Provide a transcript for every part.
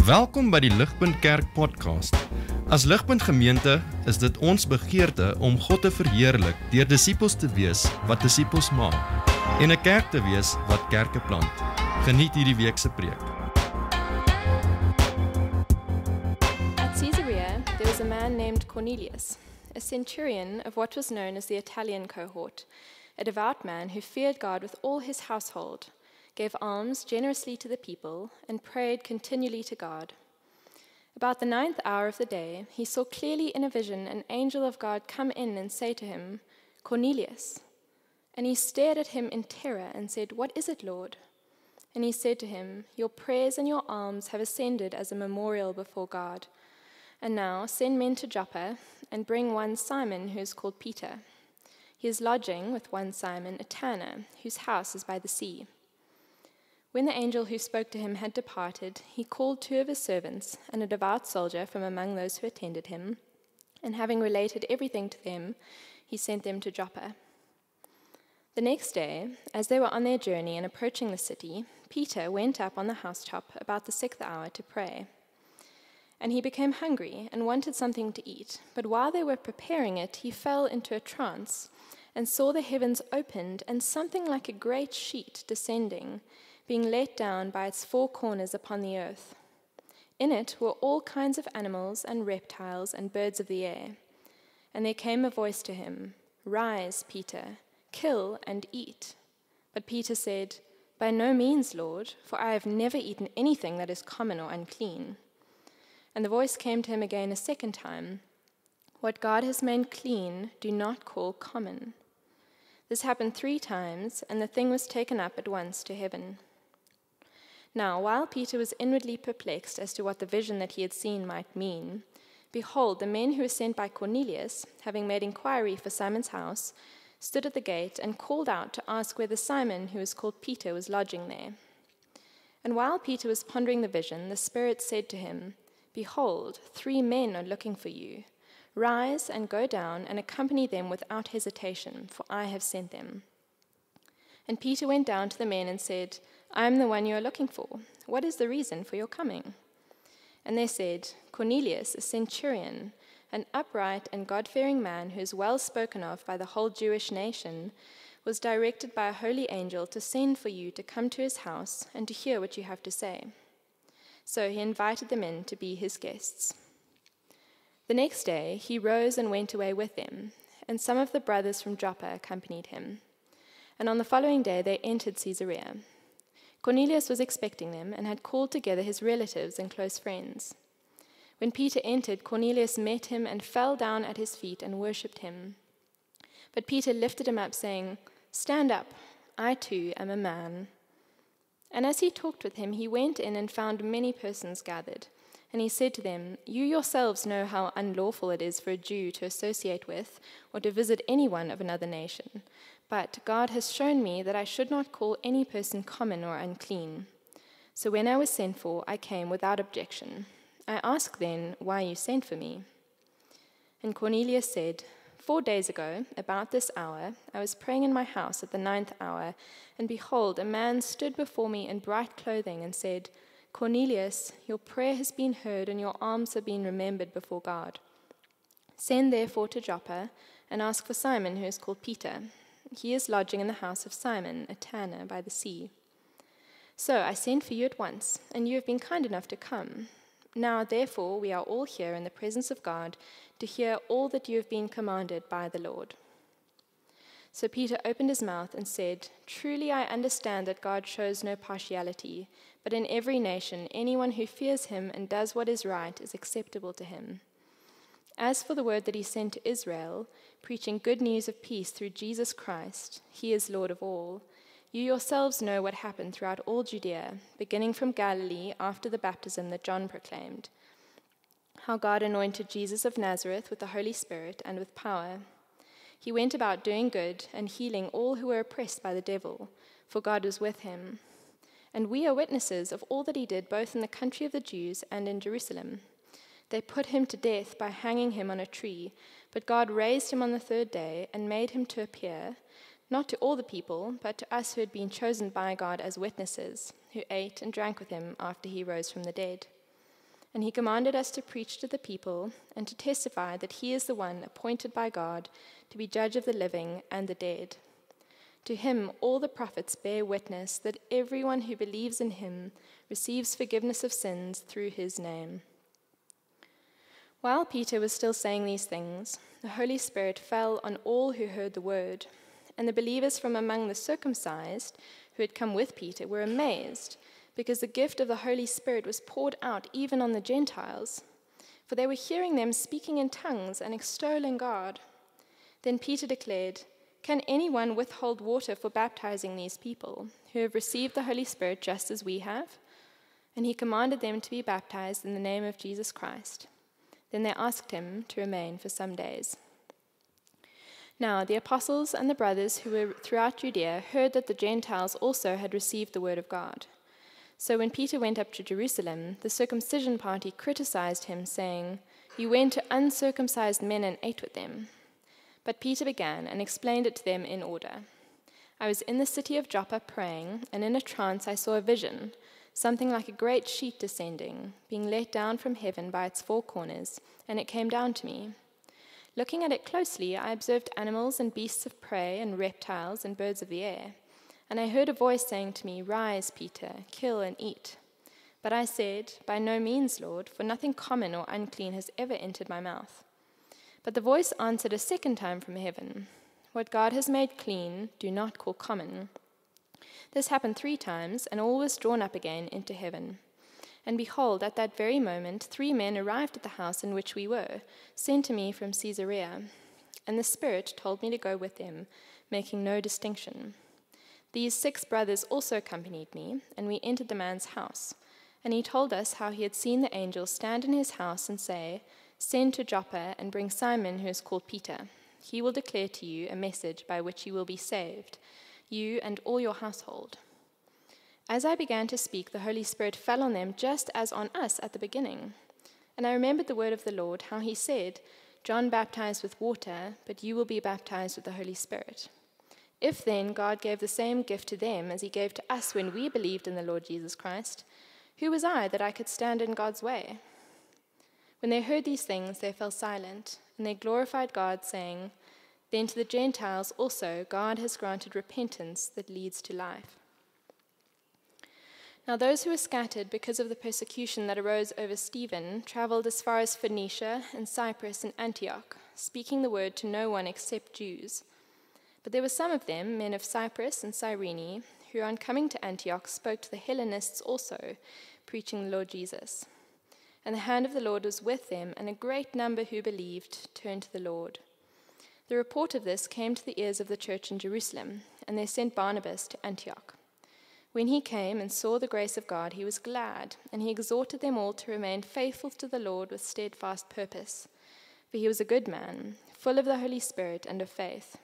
Welkom by die Ligpunt Kerk podcast. As Ligpunt Gemeente is dit ons begeerte om God te verheerlik deur disippels te wees wat disippels maak en 'n kerk te wees wat kerke plant. Geniet hierdie week se preek. At Caesarea, there was a man named Cornelius, a centurion of what was known as the Italian cohort, a devout man who feared God with all his household, gave alms generously to the people, and prayed continually to God. About the 9th hour of the day, he saw clearly in a vision an angel of God come in and say to him, "Cornelius." And he stared at him in terror and said, "What is it, Lord?" And he said to him, "Your prayers and your alms have ascended as a memorial before God. And now send men to Joppa and bring one Simon who is called Peter. He is lodging with one Simon, a tanner, whose house is by the sea." When the angel who spoke to him had departed, he called 2 of his servants and a devout soldier from among those who attended him, and having related everything to them, he sent them to Joppa. The next day, as they were on their journey and approaching the city, Peter went up on the housetop about the 6th hour to pray. And he became hungry and wanted something to eat, but while they were preparing it, he fell into a trance and saw the heavens opened and something like a great sheet descending, being let down by its 4 corners upon the earth. In it were all kinds of animals and reptiles and birds of the air. And there came a voice to him, "Rise, Peter, kill and eat." But Peter said, "By no means, Lord, for I have never eaten anything that is common or unclean." And the voice came to him again a second time, "What God has made clean, do not call common." This happened 3 times, and the thing was taken up at once to heaven. Now, while Peter was inwardly perplexed as to what the vision that he had seen might mean, behold, the men who were sent by Cornelius, having made inquiry for Simon's house, stood at the gate and called out to ask whether Simon, who was called Peter, was lodging there. And while Peter was pondering the vision, the Spirit said to him, "Behold, 3 men are looking for you. Rise and go down and accompany them without hesitation, for I have sent them." And Peter went down to the men and said, "I am the one you are looking for. What is the reason for your coming?" And they said, "Cornelius, a centurion, an upright and God-fearing man who is well spoken of by the whole Jewish nation, was directed by a holy angel to send for you to come to his house and to hear what you have to say." So he invited them in to be his guests. The next day he rose and went away with them, and some of the brothers from Joppa accompanied him. And on the following day they entered Caesarea. Cornelius was expecting them and had called together his relatives and close friends. When Peter entered, Cornelius met him and fell down at his feet and worshipped him. But Peter lifted him up, saying, "Stand up, I too am a man." And as he talked with him, he went in and found many persons gathered. And he said to them, "You yourselves know how unlawful it is for a Jew to associate with or to visit anyone of another nation. But God has shown me that I should not call any person common or unclean. So when I was sent for, I came without objection. I ask then why you sent for me." And Cornelius said, 4 days ago, about this hour, I was praying in my house at the 9th hour, and behold, a man stood before me in bright clothing and said, "Cornelius, your prayer has been heard and your alms have been remembered before God. Send therefore to Joppa and ask for Simon, who is called Peter. He is lodging in the house of Simon, a tanner by the sea." So I sent for you at once, and you have been kind enough to come. Now, therefore, we are all here in the presence of God to hear all that you have been commanded by the Lord. So Peter opened his mouth and said, "Truly I understand that God shows no partiality, but in every nation anyone who fears him and does what is right is acceptable to him. As for the word that he sent to Israel, preaching good news of peace through Jesus Christ, he is Lord of all. You yourselves know what happened throughout all Judea, beginning from Galilee after the baptism that John proclaimed, how God anointed Jesus of Nazareth with the Holy Spirit and with power. He went about doing good and healing all who were oppressed by the devil, for God was with him. And we are witnesses of all that he did both in the country of the Jews and in Jerusalem. They put him to death by hanging him on a tree, but God raised him on the 3rd day and made him to appear, not to all the people, but to us who had been chosen by God as witnesses, who ate and drank with him after he rose from the dead. And he commanded us to preach to the people and to testify that he is the one appointed by God to be judge of the living and the dead. To him all the prophets bear witness that everyone who believes in him receives forgiveness of sins through his name." While Peter was still saying these things, the Holy Spirit fell on all who heard the word, and the believers from among the circumcised who had come with Peter were amazed, because the gift of the Holy Spirit was poured out even on the Gentiles, for they were hearing them speaking in tongues and extolling God. Then Peter declared, "Can anyone withhold water for baptizing these people, who have received the Holy Spirit just as we have?" And he commanded them to be baptized in the name of Jesus Christ. Then they asked him to remain for some days. Now the apostles and the brothers who were throughout Judea heard that the Gentiles also had received the word of God. So when Peter went up to Jerusalem, the circumcision party criticized him, saying, "You went to uncircumcised men and ate with them." But Peter began and explained it to them in order. "I was in the city of Joppa praying, and in a trance I saw a vision, something like a great sheet descending, being let down from heaven by its four corners, and it came down to me. Looking at it closely, I observed animals and beasts of prey and reptiles and birds of the air. And I heard a voice saying to me, 'Rise, Peter, kill and eat.' But I said, 'By no means, Lord, for nothing common or unclean has ever entered my mouth.' But the voice answered a second time from heaven, 'What God has made clean, do not call common.' This happened 3 times, and all was drawn up again into heaven. And behold, at that very moment 3 men arrived at the house in which we were, sent to me from Caesarea. And the Spirit told me to go with them, making no distinction. These 6 brothers also accompanied me, and we entered the man's house. And he told us how he had seen the angel stand in his house and say, 'Send to Joppa and bring Simon, who is called Peter. He will declare to you a message by which you will be saved, you and all your household.' As I began to speak, the Holy Spirit fell on them just as on us at the beginning. And I remembered the word of the Lord, how he said, 'John baptized with water, but you will be baptized with the Holy Spirit.' If then God gave the same gift to them as he gave to us when we believed in the Lord Jesus Christ, who was I that I could stand in God's way?" When they heard these things, they fell silent, and they glorified God, saying, "Then to the Gentiles also God has granted repentance that leads to life." Now those who were scattered because of the persecution that arose over Stephen traveled as far as Phoenicia and Cyprus and Antioch, speaking the word to no one except Jews. But there were some of them, men of Cyprus and Cyrene, who on coming to Antioch spoke to the Hellenists also, preaching the Lord Jesus. And the hand of the Lord was with them, and a great number who believed turned to the Lord. The report of this came to the ears of the church in Jerusalem, and they sent Barnabas to Antioch. When he came and saw the grace of God, he was glad, and he exhorted them all to remain faithful to the Lord with steadfast purpose. For he was a good man, full of the Holy Spirit and of faith.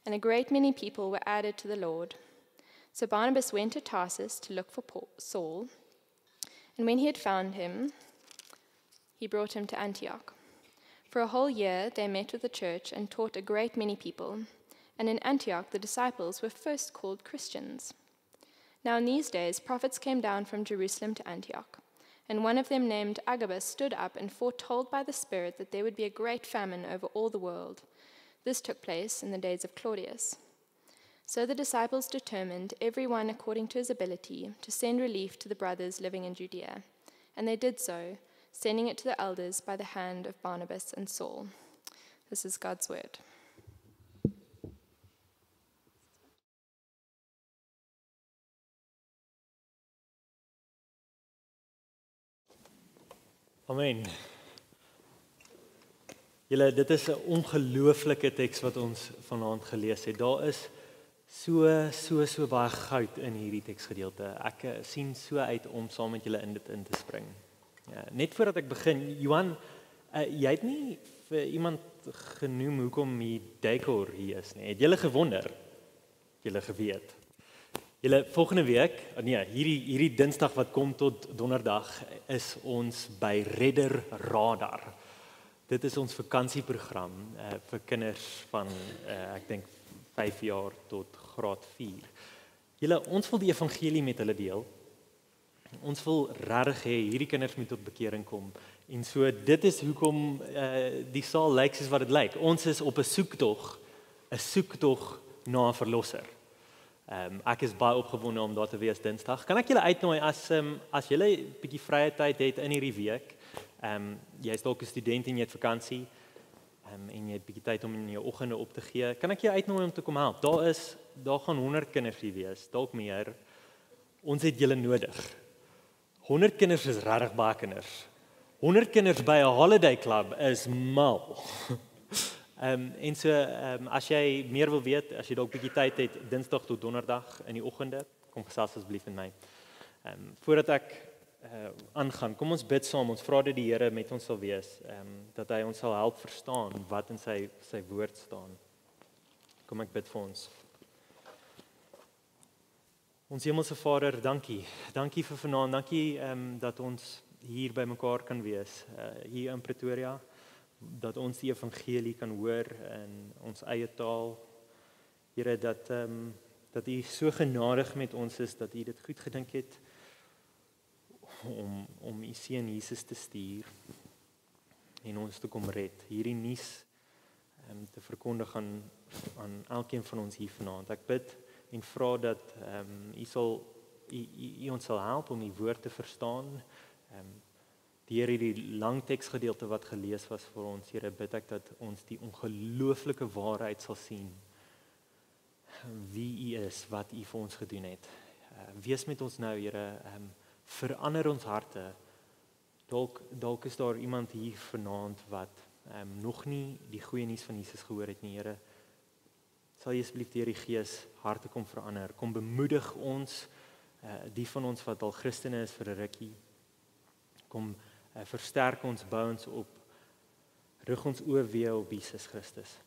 And a great many people were added to the Lord. So Barnabas went to Tarsus to look for Saul, and when he had found him, he brought him to Antioch. For a whole year they met with the church and taught a great many people, and in Antioch the disciples were first called Christians. Now in these days prophets came down from Jerusalem to Antioch, and one of them named Agabus stood up and foretold by the Spirit that there would be a great famine over all the world. This took place in the days of Claudius. So the disciples determined, every one according to his ability, to send relief to the brothers living in Judea. And they did so, sending it to the elders by the hand of Barnabas and Saul. This is God's word. Amen. Julle, dit is 'n ongelooflike teks wat ons vanaand gelees het. Daar is so baie goud in hierdie teksgedeelte. Ek sien so uit om saam met julle in dit in te spring. Ja, net voordat ek begin, Johan, jy het nie vir iemand genoem hoekom die decor hier is nie. Het julle gewonder? Het julle geweet? Julle volgende week, hierdie Dinsdag wat kom tot Donderdag, is ons by Redder Radar. Dit is ons vakansieprogram vir kinders van, ek dink, 5 jaar tot graad 4. Julle, ons wil die evangelie met hulle deel. Ons wil regtig hê hierdie kinders moet tot bekering kom. En so dit is hoekom die saal lyk soos wat dit lyk. Ons is op 'n soektog na 'n verlosser. Ek is baie opgewonde om daar te wees Dinsdag. Kan ek julle uitnooi as julle 'n bietjie vrye tyd het in hierdie week? Jy is dalk 'n student en jy het vakansie en jy het 'n bietjie tyd om in jou oggende op te gee. Kan ek jou uitnooi om te kom help? Daar gaan 100 kinders hier wees, dalk meer. Ons het julle nodig. 100 kinders is regtig baie kinders. 100 kinders by 'n holiday club is mal. En so as jy meer wil weet, as jy dalk 'n bietjie tyd het, Dinsdag tot Donderdag in die oggende, kom gesels asseblief met my. Voordat ek aangaan, kom ons bid saam. Ons vra dat die Here met ons sal wees, dat hy ons sal help verstaan wat in sy woord staan. Kom ek bid vir ons. Ons Hemelse Vader, dankie. Dankie vir vanaand. Dankie dat ons hier by mekaar kan wees, hier in Pretoria, dat ons die evangelie kan hoor in ons eie taal. Here, dat U so genadig met ons is, dat U dit goed gedink het om U seun Jesus te stuur en ons te kom red. Hierdie nuus te verkondig aan elkeen van ons hier vanaand. Ek bid en vra dat U ons sal help om die woord te verstaan. Deur hierdie lang teksgedeelte wat gelees was vir ons, Here, bid ek dat ons die ongelooflike waarheid sal sien. Wie U is, wat U vir ons gedoen het. Wees met ons nou, Here, verander ons harte. Dalk is daar iemand hier vanaand wat nog nie die goeie nuus van Jesus gehoor het nie, Here. Sal jy asseblief deur die Gees harte kom verander. Kom bemoedig ons, die van ons wat al Christene is vir 'n rukkie. Kom versterk ons, bou ons op, rig ons oë weer op Jesus Christus.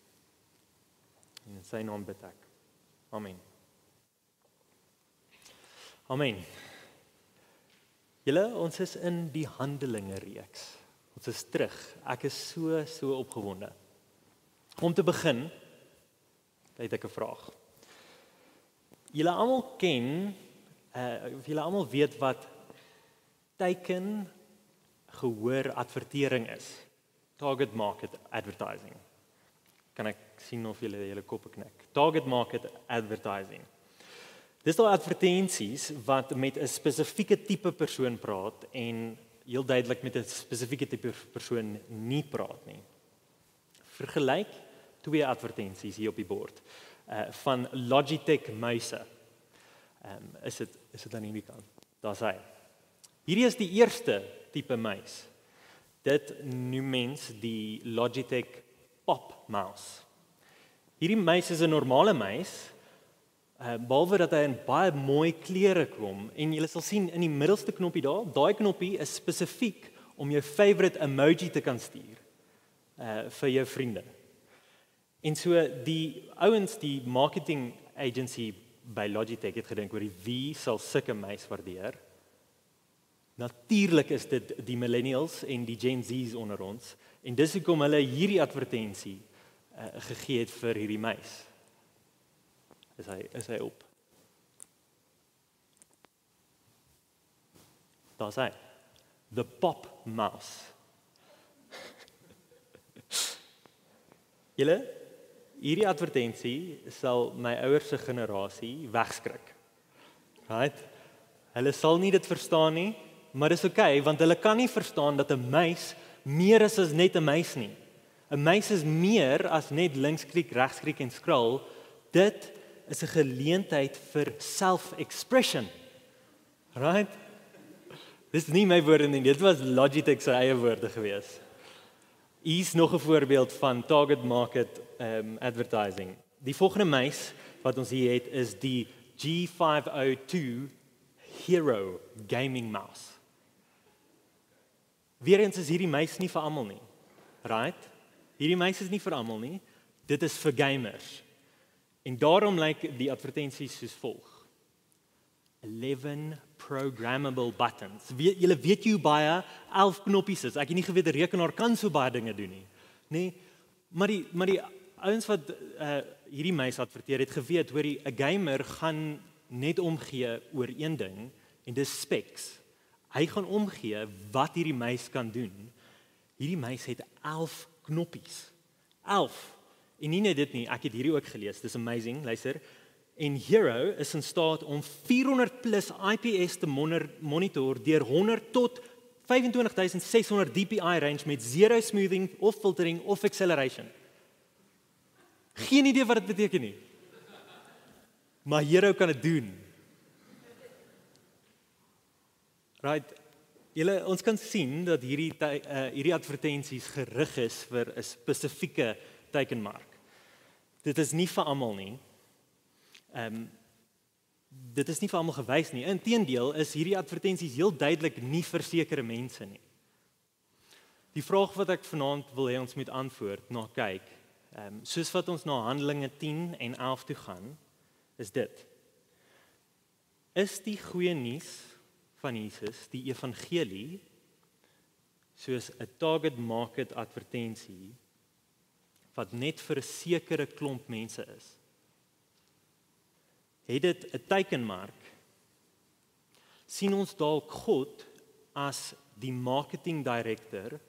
En in sy naam bid ek. Amen. Amen. Julle, ons is in die Handelinge reeks. Ons is terug. Ek is so opgewonde. Om te begin, het ek 'n vraag. Julle almal ken, of julle almal weet wat teiken gehoor advertering is. Target market advertising. Kan ek sien of julle koppe knik. Target market advertising. Dis daai advertensies wat met 'n spesifieke tipe persoon praat en heel duidelik met 'n spesifieke tipe persoon nie praat nie. Vergelyk 2 advertensies hier op die bord van Logitech muise. Is dit aan hierdie kant? Daar's hy. Hierdie is die eerste tipe muis. Dit noem mens die Logitech Pop Mouse. Hierdie muis is 'n normale muis, behalwe dat hy in baie mooi kleure kom en jy sal sien in die middelste knoppie daar, daai knoppie is spesifiek om jou favorite emoji te kan stuur vir jou vriende. En so die ouens, die marketing agency by Logitech het gedink oor wie sal sulke muis waardeer. Natuurlik is dit die millennials en die Gen Z's onder ons en dis hoekom hulle hierdie advertensie gegee het vir hierdie muis. Is hy op? Daar's hy. The Pop Mouse. Julle, hierdie advertensie sal my ouers se generasie wegskrik. Right? Hulle sal nie dit verstaan nie, maar dis okay, want hulle kan nie verstaan dat 'n muis meer is as net 'n muis nie. 'n Muis is meer as net linksklik, regsklik en scroll. Dit is 'n geleentheid vir self-expression. Right? Dis nie my woorde nie, dit was Logitech se eie woorde gewees. Hier's nog 'n voorbeeld van target market advertising. Die volgende muis wat ons hier het is die G502 Hero Gaming Mouse. Weereens is hierdie muis nie vir almal nie. Right? Hierdie muis is nie vir almal nie. Dit is vir gamers. En daarom lyk die advertensies soos volg. 11 programmable buttons. Julle weet jy hoe baie 11 knoppies is. Ek het nie geweet 'n rekenaar kan so baie dinge doen nie. Nee, maar die ouens wat hierdie muis adverteer het geweet, hoor 'n gamer gaan net omgee oor een ding en dis specs. Hy gaan omgee wat hierdie muis kan doen. Hierdie muis het 11 knoppies. 11. En nie net dit nie, ek het hierdie ook gelees. Dis amazing, luister. En Hero is in staat om 400 plus IPS te monitor deur 100 tot 25.600 DPI range met zero smoothing of filtering of acceleration. Geen idee wat dit beteken nie. Maar Hero kan dit doen. Right. Ons kan sien dat hierdie advertensies gerig is vir 'n spesifieke teikenmark. Dit is nie vir almal nie. Dit is nie vir almal gewys nie. Inteendeel is hierdie advertensies heel duidelik nie vir sekere mense nie. Die vraag wat ek vanaand wil hê ons moet antwoord na kyk, soos wat ons na Handelinge 10 en 11 toe gaan, is dit. Is die goeie nuus van Jesus, die evangelie, soos 'n target market advertensie wat net vir 'n sekere klomp mense is? Het dit 'n teikenmark? Sien ons dalk God as die marketing director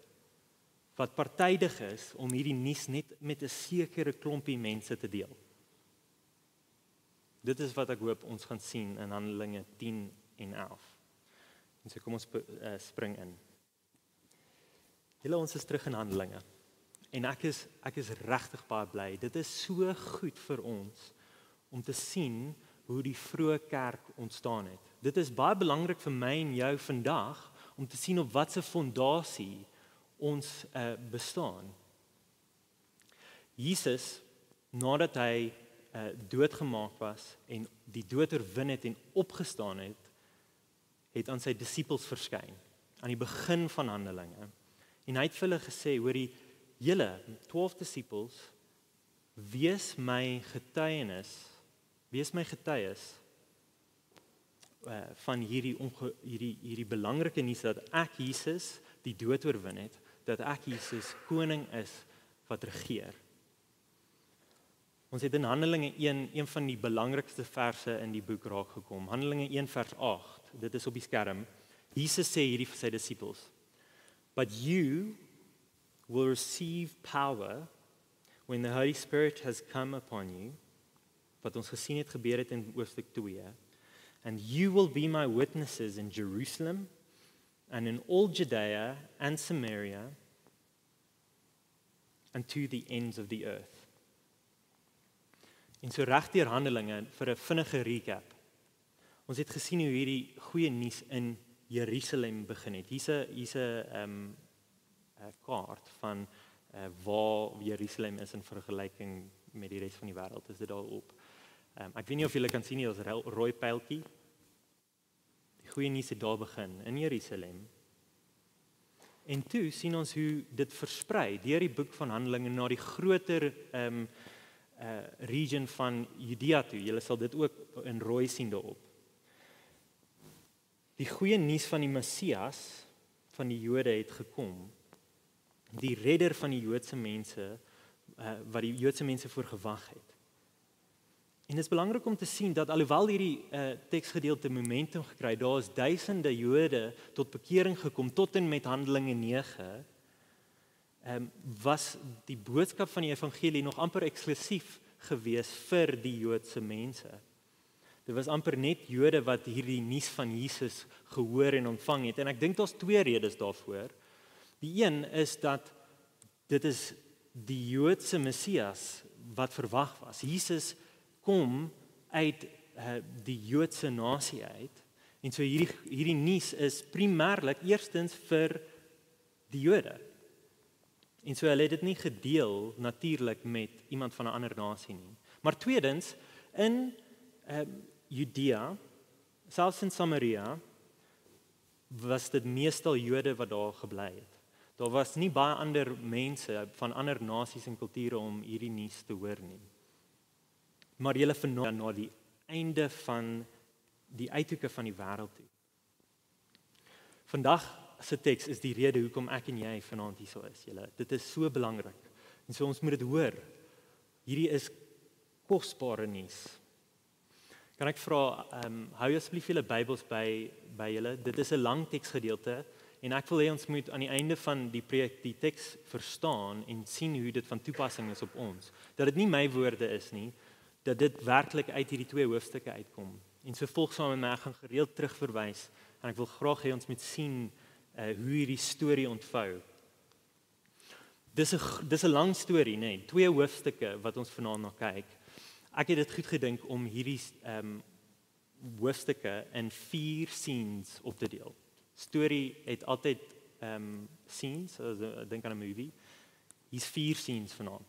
wat partydig is om hierdie nuus net met 'n sekere klompie mense te deel? Dit is wat ek hoop ons gaan sien in Handelinge 10 en 11. En so kom ons spring in. Ons is terug in Handelinge. En ek is regtig baie bly. Dit is so goed vir ons om te sien hoe die vroeë kerk ontstaan het. Dit is baie belangrik vir my en jou vandag om te sien op watter fondasie ons bestaan. Jesus, nadat hy doodgemaak was en die dood oorwin het en opgestaan het aan sy disippels verskyn aan die begin van Handelinge. En hy het vir hulle gesê, hoorie, julle 12 disippels, wees my getuies van hierdie belangrike nuus dat ek Jesus die dood oorwin het, dat ek Jesus koning is wat regeer. Ons het in Handelinge 1 een van die belangrikste verse in die boek raak gekom. Handelinge 1 vers 8. Dit is op die skerm. Jesus sê hierdie vir sy disippels: "But you will receive power when the Holy Spirit has come upon you." Wat ons gesien het gebeur het in hoofstuk 2. "And you will be my witnesses in Jerusalem and in all Judea and Samaria and to the ends of the earth." En so reg deur Handelinge vir 'n vinnige recap. Ons het gesien hoe hierdie goeie nuus in Jerusalem begin het. Hier's 'n kaart van waar Jerusalem is in vergelyking met die res van die wêreld. Is dit daarop? Ek weet nie of julle kan sien nie, daar's 'n rooi pyltjie. Die goeie nuus het daar begin in Jerusalem. En toe sien ons hoe dit versprei deur die boek van Handelinge na die groter region van Judea toe. Julle sal dit ook in rooi sien daarop. Die goeie nuus van die Messias van die Jode het gekom. Die redder van die Joodse mense wat die Joodse mense voor gewag het. En dit is belangrik om te sien dat alhoewel hierdie teksgedeelte momentum gekry, daar is duisende Jode tot bekering gekom tot en met Handelinge 9. Was die boodskap van die evangelie nog amper eksklusief gewees vir die Joodse mense. Dit was amper net Jode wat hierdie nuus van Jesus gehoor en ontvang het. En ek dink daar's twee redes daarvoor. Die een is dat dit is die Joodse Messias wat verwag was. Jesus kom uit die Joodse nasie uit. En so hierdie nuus is primêrlik eerstens vir die Jode. En so hulle het dit nie gedeel natuurlik met iemand van 'n ander nasie nie. Maar tweedens, in Judea, selfs in Samaria, was dit meestal Jode wat daar gebly het. Daar was nie baie ander mense van ander nasies en kulture om hierdie nuus te hoor nie. Maar julle vanaand na die einde van die uithoeke van die wêreld toe. Vandag se teks is die rede hoekom ek en jy vanaand hierso is. Dit is so belangrik. En so ons moet dit hoor. Hierdie is kosbare nuus. Kan ek vra, hou asseblief julle Bybels by julle. Dit is 'n lang teksgedeelte en ek wil hê ons moet aan die einde van die preek die teks verstaan en sien hoe dit van toepassing is op ons. Dat dit nie my woorde is nie, dat dit werklik uit hierdie 2 hoofstukke uitkom. En so volg saam met my, ek gaan gereeld terugverwys en ek wil graag hê ons moet sien hoe hierdie storie ontvou. Dis 'n lang storie, nee, 2 hoofstukke wat ons vanaand na kyk. Ek het dit goed gedink om hierdie hoofstukke in 4 scenes op te deel. Storie het altyd scenes, ek dink aan 'n movie. Hier's 4 scenes vanaand.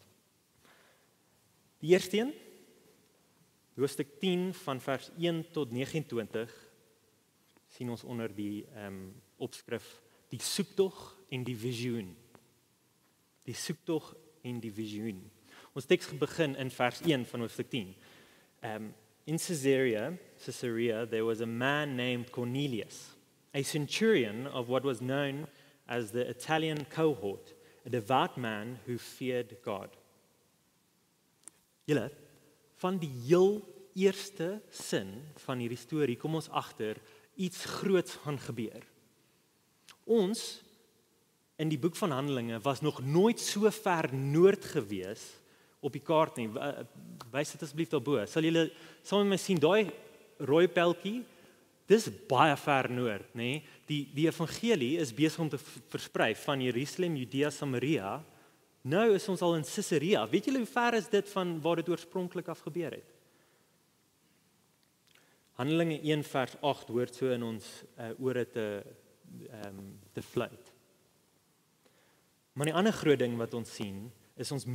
Die eerste een, hoofstuk 10 van vers 1 tot 29, sien ons onder die opskrif die soektog en die visioen. Die soektog en die visioen. Ons teks begin in vers 1 van hoofstuk 10. In Caesarea, there was a man named Cornelius, a centurion of what was known as the Italian cohort, a devout man who feared God. Julle, van die heel eerste sin van hierdie storie kom ons agter iets groots gaan gebeur. Ons in die boek van Handelinge was nog nooit so ver noord gewees op die kaart nie. Wys dit asseblief daarbo. Sal julle saam met my sien daai rooi peltjie? Dis baie ver noord, nê? Die evangelie is besig om te versprei van Jerusalem, Judea, Samaria. Nou is ons al in Caesarea. Weet julle hoe ver is dit van waar dit oorspronklik af gebeur het? Handelinge 1 vers 8 hoort so in ons ore te fluit. Maar die ander groot ding wat ons sien, is ons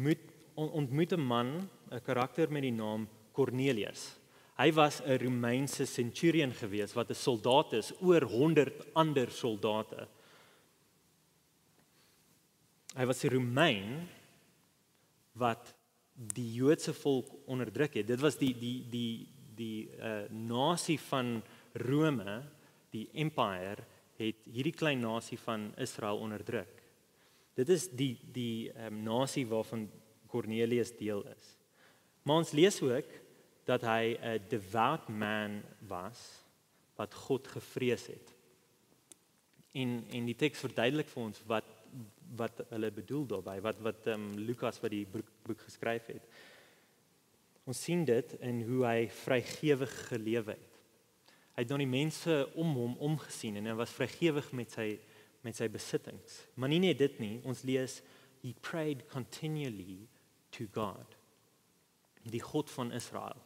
ontmoet 'n man, 'n karakter met die naam Cornelius. Hy was 'n Romeinse centurion gewees wat 'n soldaat is oor 100 ander soldate. Hy was 'n Romein wat die Joodse volk onderdruk het. Dit was die nasie van Rome, die empire, het hierdie klein nasie van Israel onderdruk. Dit is die nasie waarvan Cornelius deel is. Maar ons lees ook dat hy 'n devout man was wat God gevrees het. En die teks verduidelik vir ons wat hulle bedoel daarby, wat Lukas wat die boek geskryf het. Ons sien dit in hoe hy vrygewig gelewe het. Hy het na die mense om hom omgesien en hy was vrygewig met sy besittings. Maar nie net dit nie, ons lees he prayed continually to God, die God van Israel.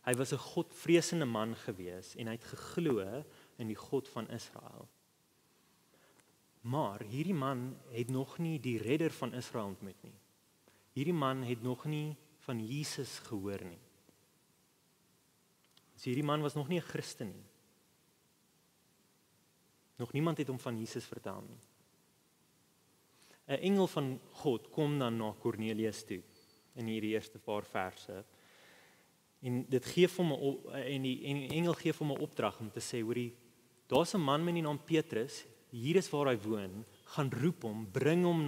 Hy was 'n godvreesende man gewees en hy het geglo in die God van Israel. Maar hierdie man het nog nie die redder van Israel ontmoet nie. Hierdie man het nog nie van Jesus gehoor nie. So hierdie man was nog nie 'n Christen nie. Nog niemand het hom van Jesus vertel nie. 'n Engel van God kom dan na Cornelius toe in hierdie eerste paar verse. En dit gee hom 'n die engel gee hom 'n opdrag om te sê, hoorie, daar's 'n man met die naam Petrus, hier is waar hy woon, gaan roep hom, bring hom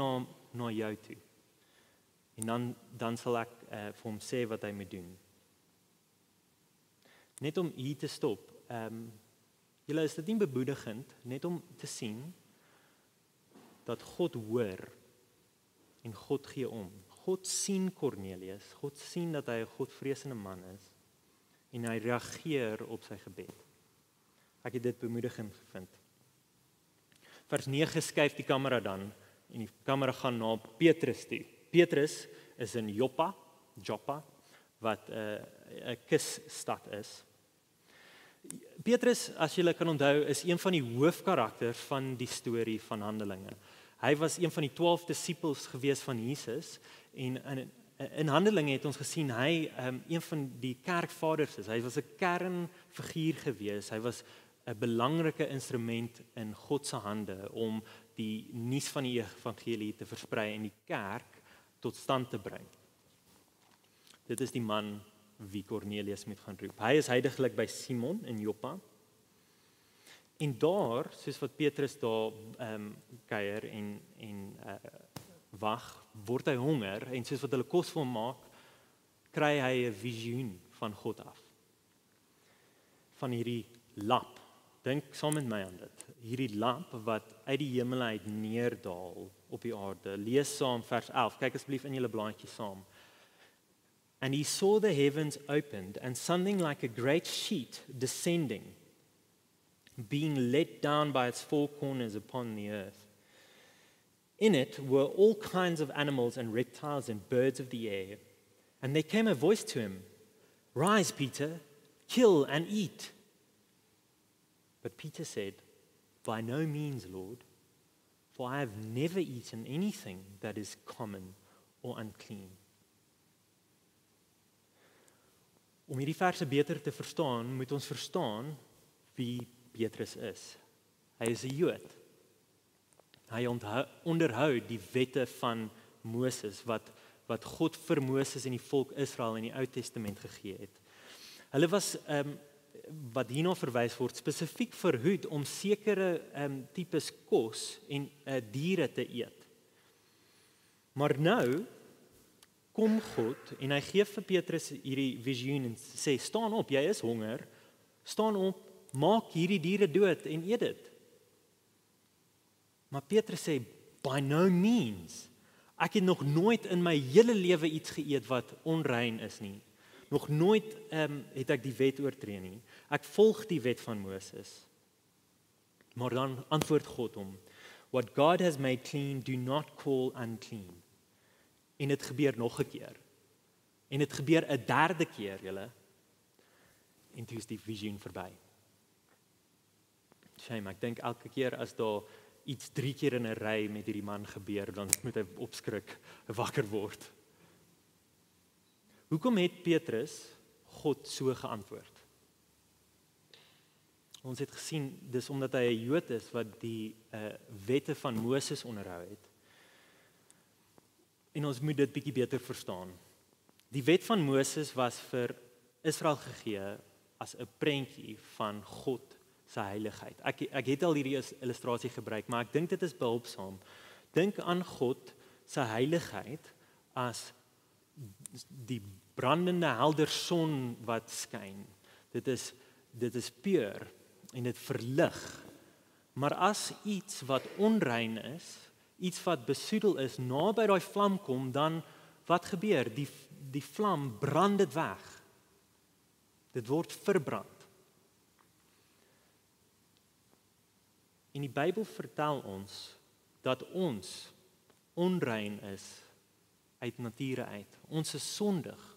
na jou toe. En dan sal ek vir hom sê wat hy moet doen. Net om hier te stop. Julle, is dit nie bemoedigend net om te sien dat God hoor en God gee om. God sien Cornelius, God sien dat hy 'n godvreesende man is en hy reageer op sy gebed. Ek het dit bemoedigend gevind. Vers 9 skuif die kamera dan en die kamera gaan na Petrus toe. Petrus is in Joppa, wat 'n kusstad is. Petrus, as julle kan onthou, is een van die hoofkarakters van die storie van Handelinge. Hy was een van die 12 disippels gewees van Jesus en in Handelinge het ons gesien hy een van die kerkvaders is. Hy was 'n kernfiguur gewees. Hy was 'n belangrike instrument in God se hande om die nuus van die evangelie te versprei en die kerk tot stand te bring. Dit is die man wie Cornelius moet gaan roep. Hy is heidaglik by Simon in Joppa. En daar, soos wat Petrus daar kuier en wag, word hy honger en soos wat hulle kos vir hom maak, kry hy 'n visioen van God af. van hierdie lap. Dink saam met my aan dit. Hierdie lamp wat uit die hemel uit neerdaal op die aarde. Lees saam vers 11. Kyk asseblief in julle blaadjie saam. And he saw the heavens opened and something like a great sheet descending, being let down by its four corners upon the earth. In it were all kinds of animals and reptiles and birds of the air. And there came a voice to him, "Rise, Peter, kill and eat." But Peter said, "By no means, Lord, for I have never eaten anything that is common or unclean." Om hierdie verse beter te verstaan, moet ons verstaan wie Petrus is. Hy is 'n Jood. Hy onderhou die wette van Moses wat God vir Moses en die volk Israel in die Ou Testament gegee het. Hulle was wat hierna verwys word spesifiek verhoed om sekere tipes kos en diere te eet. Maar nou kom God en hy gee vir Petrus hierdie visioen en sê, "Staan op, jy is honger. Staan op, maak hierdie diere dood en eet dit." Maar Petrus sê, "By no means. Ek het nog nooit in my hele lewe iets geëet wat onrein is nie. Nog nooit het ek die wet oortree nie. Ek volg die wet van Moses." Maar dan antwoord God hom, "What God has made clean, do not call unclean." En dit gebeur nog 'n keer. En dit gebeur 'n derde keer, julle. En toe is die visioen verby. Shame, ek dink elke keer as daar iets 3 keer in 'n ry met hierdie man gebeur, dan moet hy opskrik, wakker word. Hoekom het Petrus God so geantwoord? Ons het gesien, dis omdat hy 'n Jood is wat die wette van Moses onderhou het. En ons moet dit bietjie beter verstaan. Die wet van Moses was vir Israel gegee as 'n prentjie van God se heiligheid. Ek het al hierdie illustrasie gebruik, maar ek dink dit is behulpsaam. Dink aan God se heiligheid as die brandende helder son wat skyn. Dit is puur en dit verlig. Maar as iets wat onrein is, iets wat besoedel is, naby daai vlam kom, dan wat gebeur? Die vlam brand dit weg. Dit word verbrand. En die Bybel vertel ons dat ons onrein is uit nature uit. Ons is sondig.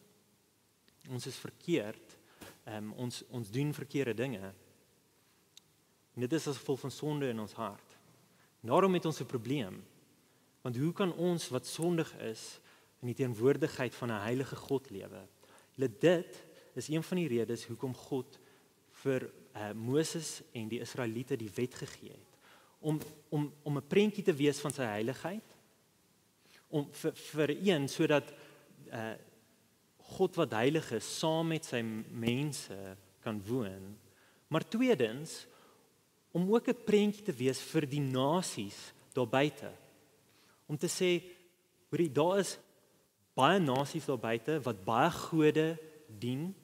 Ons is verkeerd. Ons doen verkeerde dinge. En dit is as gevolg van sonde in ons hart. Daarom het ons 'n probleem. Want hoe kan ons wat sondig is in die teenwoordigheid van 'n heilige God lewe? Dit is een van die redes hoekom God vir Moses en die Israeliete die wet gegee het. Om 'n prentjie te wees van sy heiligheid. Om vir een sodat God wat heilig is saam met sy mense kan woon. Maar tweedens om ook 'n prentjie te wees vir die nasies daar buite. Om te sê, hoorie, daar is baie nasies daar buite wat baie gode dien,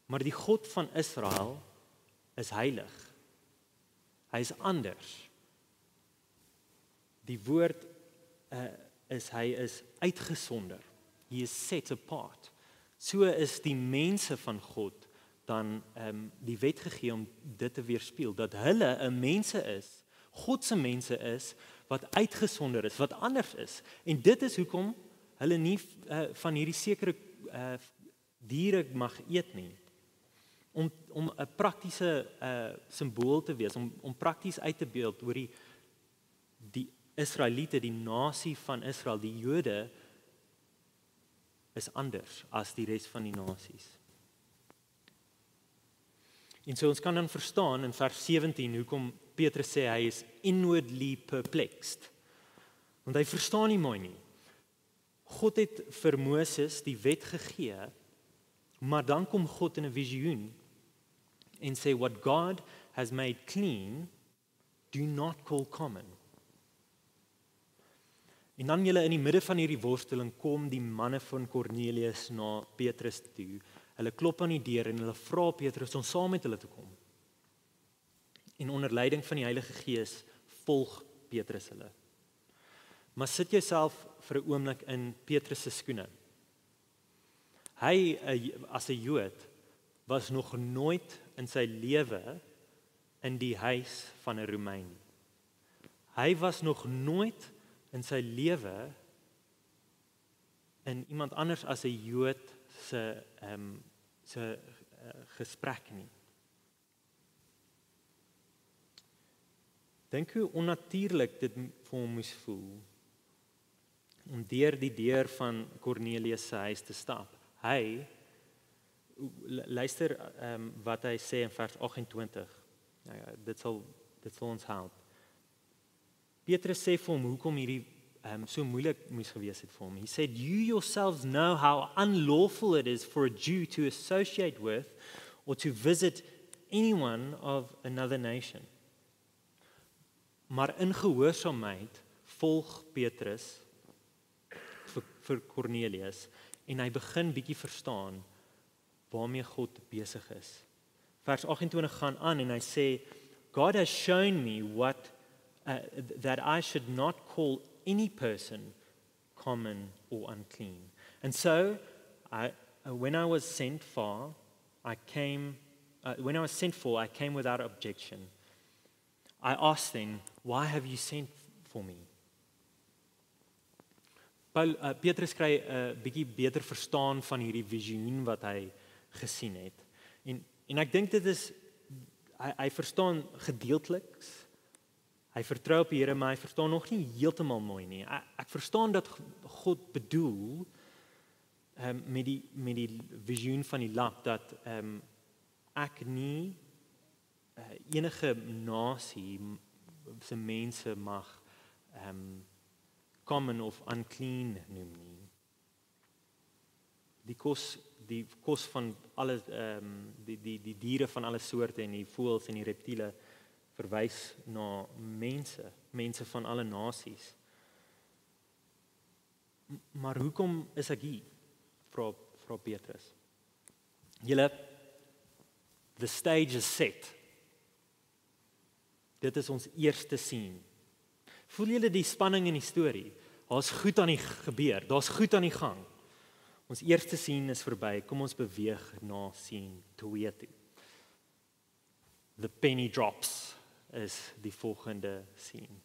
maar die God van Israel is heilig. Hy is anders. Die woord is hy is uitgesonder. He is set apart. So is die mense van God dan die wet gegee om dit te weerspieël, dat hulle 'n mense is, God se mense is, wat uitgesonder is, wat anders is. En dit is hoekom hulle nie van hierdie sekere diere mag eet nie. Om 'n praktiese simbool te wees, om prakties uit te beeld oor die Israeliete, die nasie van Israel, die Jode, is anders as die res van die nasies. En so ons kan dan verstaan in vers 17 hoekom Petrus sê hy is inwardly perplexed. Want hy verstaan nie mooi nie. God het vir Moses die wet gegee, maar dan kom God in 'n visioen en sê, "What God has made clean, do not call common." En dan julle in die midde van hierdie worsteling kom die manne van Cornelius na Petrus toe. Hulle klop aan die deur en hulle vra Petrus om saam met hulle te kom. En onder leiding van die Heilige Gees volg Petrus hulle. Maar sit jouself vir 'n oomblik in Petrus se skoene. Hy, as 'n Jood, was nog nooit in sy lewe in die huis van 'n Romein. Hy was nog nooit in sy lewe in iemand anders as 'n Jood se gesprek nie. Dink hoe onnatuurlik dit vir hom moes voel om deur die deur van Kornelius se huis te stap. Hy, luister wat hy sê in vers 28. Dit sal ons help. Petrus sê vir hom hoekom hierdie so moeilik moes gewees het vir hom. He said, "You yourselves know how unlawful it is for a Jew to associate with or to visit anyone of another nation." Maar in gehoorsaamheid volg Petrus vir Kornelius en hy begin bietjie verstaan waarmee God besig is. Vers 28 gaan aan en hy sê, "God has shown me that I should not call any person common or unclean. And so, when I was sent for, I came without objection. I asked them, 'Why have you sent for me?'" Petrus kry 'n bietjie beter verstaan van hierdie visioen wat hy gesien het. En ek dink dit is hy verstaan gedeelteliks. Hy vertrou op die Here, maar hy verstaan nog nie heeltemal mooi nie. Ek verstaan dat God bedoel met die visioen van die lap dat ek nie enige nasie se mense mag common of unclean noem nie. Die kos van alle die diere van alle soorte en die voëls en die reptiele verwys na mense van alle nasies. Maar hoekom is ek hier? Vra Petrus. Julle, the stage is set. Dit is ons eerste scene. Voel julle die spanning in die storie? Daar's goed aan die gebeur, daar's goed aan die gang. Ons eerste scene is verby, kom ons beweeg na scene 2 toe. The penny drops is die volgende scene.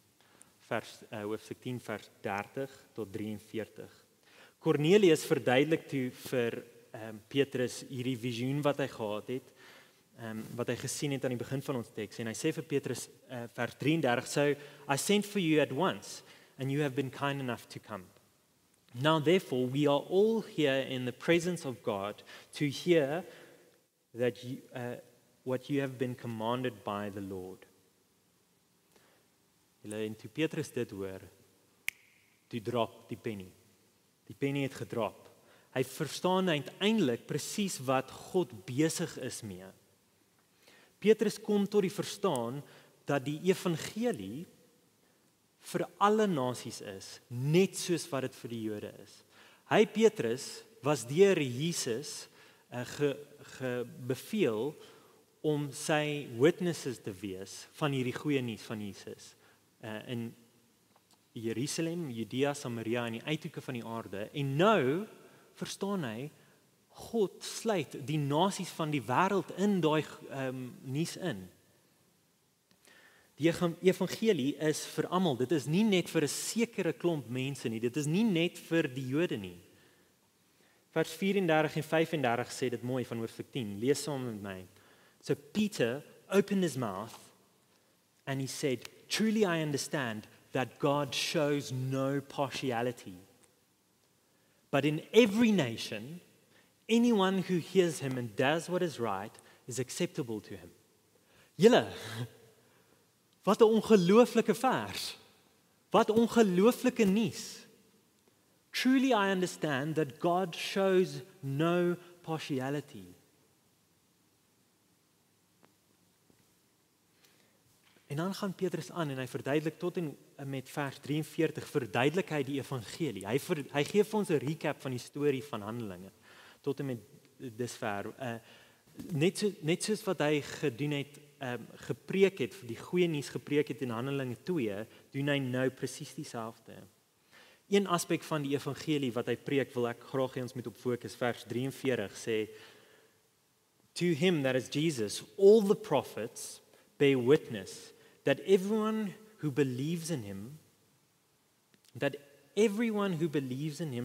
Hoofstuk 10 vers 30 tot 43. Kornelius verduidelik toe vir Petrus hierdie visioen wat hy gehad het, wat hy gesien het aan die begin van ons teks, en hy sê vir Petrus vers 33, "So I sent for you at once, and you have been kind enough to come. Now therefore we are all here in the presence of God to hear that what you have been commanded by the Lord." En toe Petrus dit hoor, toe drop die penny. Die penny het gedrop. Hy verstaan uiteindelik presies wat God besig is mee. Petrus kom tot die verstaan dat die evangelie vir alle nasies is, net soos wat dit vir die Jode is. Hy, Petrus, was deur Jesus beveel om sy witnesses te wees van hierdie goeie nuus van Jesus. In Jerusalem, Judea, Samaria en die uithoeke van die aarde. En nou verstaan hy, God sluit die nasies van die wêreld in daai nuus in. Die evangelie is vir almal. Dit is nie net vir 'n sekere klomp mense nie. Dit is nie net vir die Jode nie. Vers 34 en 35 sê dit mooi van hoofstuk 10. Lees saam met my. So Peter opened his mouth and he said, "Truly I understand that God shows no partiality. But in every nation, anyone who hears him and does what is right is acceptable to him." Julle, wat 'n ongelooflike vers. Wat ongelooflike nuus. Truly I understand that God shows no partiality. En dan gaan Petrus aan en hy verduidelik tot en met vers 43 verduidelik hy die evangelie. Hy gee vir ons 'n recap van die storie van Handelinge tot en met dis ver. Net soos wat hy gedoen het, gepreek het, die goeie nuus gepreek het in Handelinge 2, doen hy nou presies dieselfde. Een aspek van die evangelie wat hy preek, wil ek graag hê ons moet op fokus. Vers 43 sê, To him, that is Jesus, all the prophets bear witness that everyone who believes in him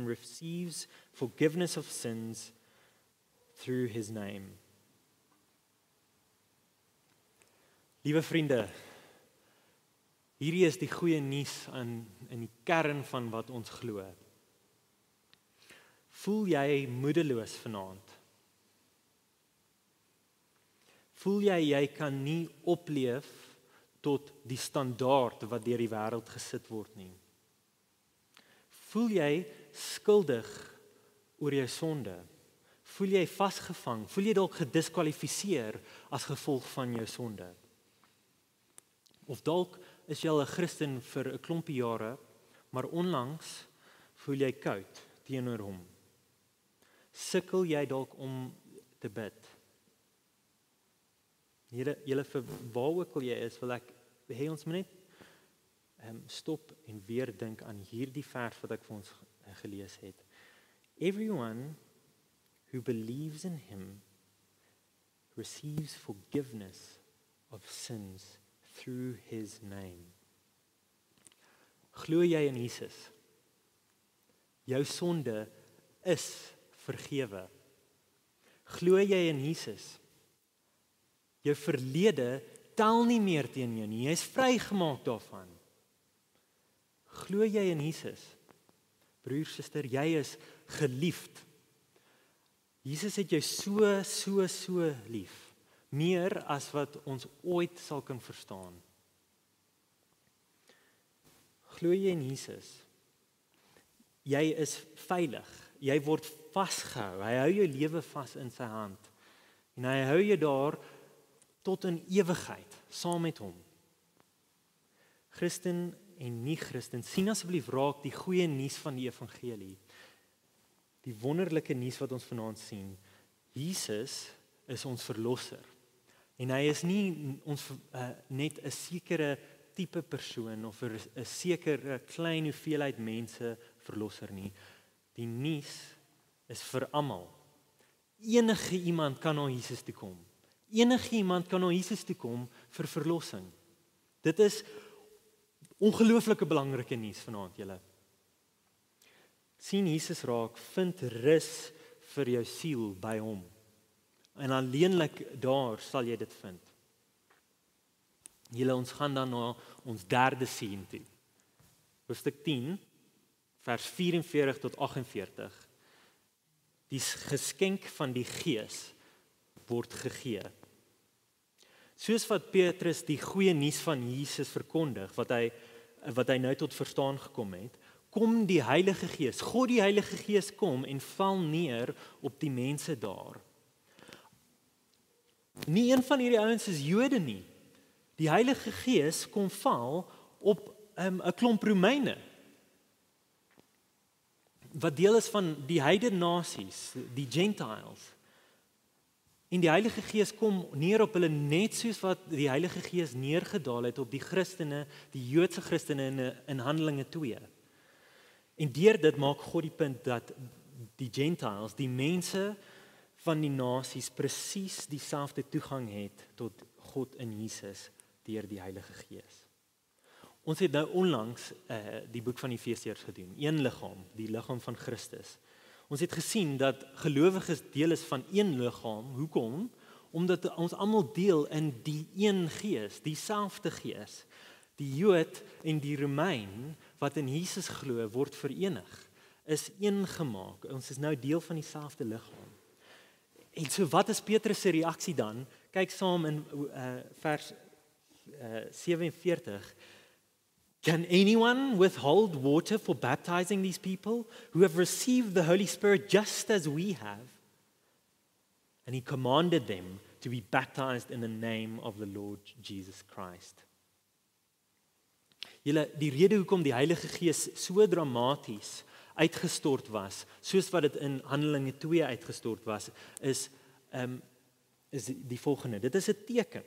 receives forgiveness of sins through his name. Liewe vriende, hierdie is die goeie nuus in die kern van wat ons glo. Voel jy moedeloos vanaand? Voel jy kan nie opleef tot die standaard wat deur die wêreld gesit word nie? Voel jy skuldig oor jou sonde? Voel jy vasgevang? Voel jy dalk gediskwalifiseer as gevolg van jou sonde? Of dalk is jy al 'n Christen vir 'n klompie jare, maar onlangs voel jy koud teenoor hom. Sukkel jy dalk om te bid? Julle vir waar ook al jy is, wil ek hê ons moet net stop en weer dink aan hierdie vers wat ek vir ons gelees het. Everyone who believes in him receives forgiveness of sins through his name. Glo jy in Jesus? Jou sonde is vergewe. Glo jy in Jesus? Jou verlede tel nie meer teen jou nie. Jy is vrygemaak daarvan. Glo jy in Jesus? Broer, suster, jy is geliefd. Jesus het jou so lief. Meer as wat ons ooit sal kan verstaan. Glo jy in Jesus? Jy is veilig. Jy word vasgehou. Hy hou jou lewe vas in sy hand. En hy hou jou daar tot in ewigheid, saam met hom. Christen en nie-Christen, sien asseblief raak die goeie nuus van die evangelie. Die wonderlike nuus wat ons vanaand sien. Jesus is ons verlosser. En hy is nie ons net 'n sekere tipe persoon of 'n sekere klein hoeveelheid mense verlosser nie. Die nuus is vir almal. Enige iemand kan na Jesus toe kom. Enige iemand kan na Jesus toe kom vir verlossing. Dit is ongelooflike belangrike nuus vanaand, julle. Sien Jesus raak, vind rus vir jou siel by hom. En alleenlik daar sal jy dit vind. Julle, ons gaan dan na ons derde sien toe. Hoofstuk 10, vers 44 tot 48. Die geskenk van die Gees word gegee. Soos wat Petrus die goeie nuus van Jesus verkondig, wat hy nou tot verstaan gekom het, kom die Heilige Gees, God die Heilige Gees kom en val neer op die mense daar. Nie een van hierdie ouens is Jode nie. Die Heilige Gees kom val op 'n klomp Romeine, wat deel is van die heidene nasies, die Gentiles. En die Heilige Gees kom neer op hulle net soos wat die Heilige Gees neergedaal het op die Christene, die Joodse Christene in Handelinge 2. En deur dit maak God die punt dat die Gentiles, die mense van die nasies, presies dieselfde toegang het tot God in Jesus deur die Heilige Gees. Ons het nou onlangs die boek van Efesiërs gedoen, een liggaam, die liggaam van Christus. Ons het gesien dat gelowiges deel is van een liggaam. Hoekom? Omdat ons almal deel in die een Gees, dieselfde Gees. Die Jood en die Romein wat in Jesus glo, word verenig, is een gemaak. Ons is nou deel van dieselfde liggaam. En so wat is Petrus se reaksie dan? Kyk saam in vers 47. Can anyone withhold water for baptizing these people who have received the Holy Spirit just as we have? And he commanded them to be baptized in the name of the Lord Jesus Christ. Julle, die rede hoekom die Heilige Gees so dramaties uitgestort was, soos wat dit in Handelinge 2 uitgestort was, is die volgende. Dit is 'n teken.